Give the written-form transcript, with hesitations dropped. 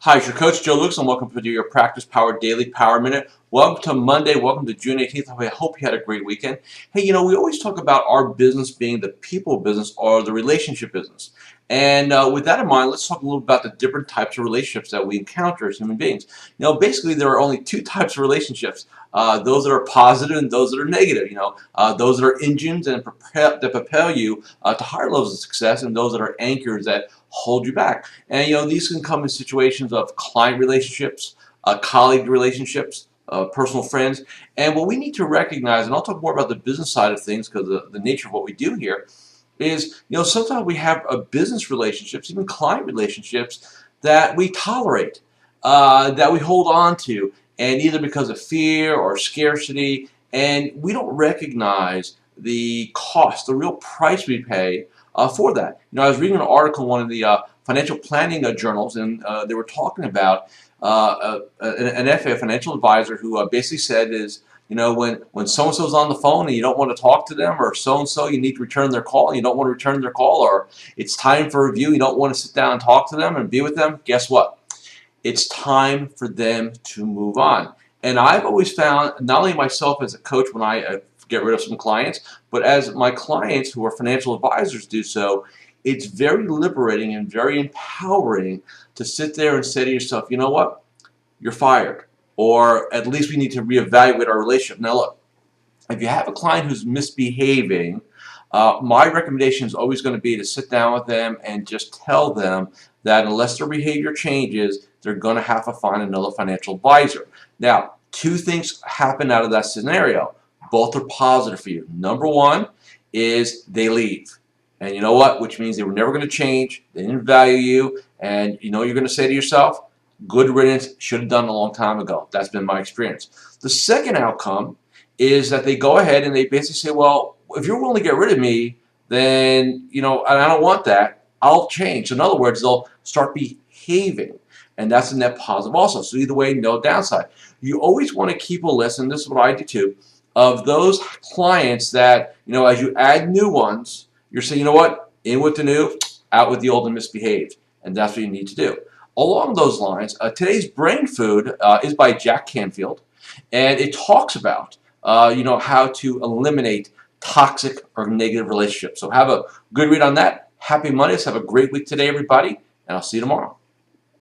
Hi, it's your coach Joe Lucas, and welcome to your Practice Power Daily Power Minute. Welcome to Monday. Welcome to June 18th. I hope you had a great weekend. Hey, we always talk about our business being the people business or the relationship business. And with that in mind, let's talk a little about the different types of relationships that we encounter as human beings. Basically, there are only two types of relationships. Those that are positive and those that are negative. Those that are engines and that propel you to higher levels of success, and those that are anchors that hold you back. And these can come in situations of client relationships, colleague relationships, personal friends. And what we need to recognize, and I'll talk more about the business side of things because of the nature of what we do here, is sometimes we have business relationships, even client relationships, that we tolerate, that we hold on to, and either because of fear or scarcity, and we don't recognize the cost, the real price we pay for that. I was reading an article in one of the financial planning journals, and they were talking about an FA, a financial advisor, who basically said is, when so-and-so's on the phone and you don't want to talk to them, or so-and-so, you need to return their call, and you don't want to return their call, or it's time for a review, you don't want to sit down and talk to them and be with them, guess what? It's time for them to move on. And I've always found, not only myself as a coach when I get rid of some clients, but as my clients who are financial advisors do so, it's very liberating and very empowering to sit there and say to yourself, you know what? You're fired. Or at least we need to reevaluate our relationship. Now look, if you have a client who's misbehaving, my recommendation is always going to be to sit down with them and just tell them that unless their behavior changes, they're going to have to find another financial advisor. Now, two things happen out of that scenario. Both are positive for you. Number one is they leave. And you know what? Which means they were never going to change. They didn't value you. And you're going to say to yourself, good riddance, should have done it a long time ago. That's been my experience. The second outcome is that they go ahead and they basically say, well, if you're willing to get rid of me, then, and I don't want that, I'll change. In other words, they'll start behaving. And that's a net positive also. So either way, no downside. You always want to keep a list, and this is what I do too, of those clients that, as you add new ones, you're saying, you know what, in with the new, out with the old and misbehaved. And that's what you need to do. Along those lines, today's brain food is by Jack Canfield, and it talks about, how to eliminate toxic or negative relationships. So have a good read on that. Happy Mondays. Have a great week today, everybody, and I'll see you tomorrow.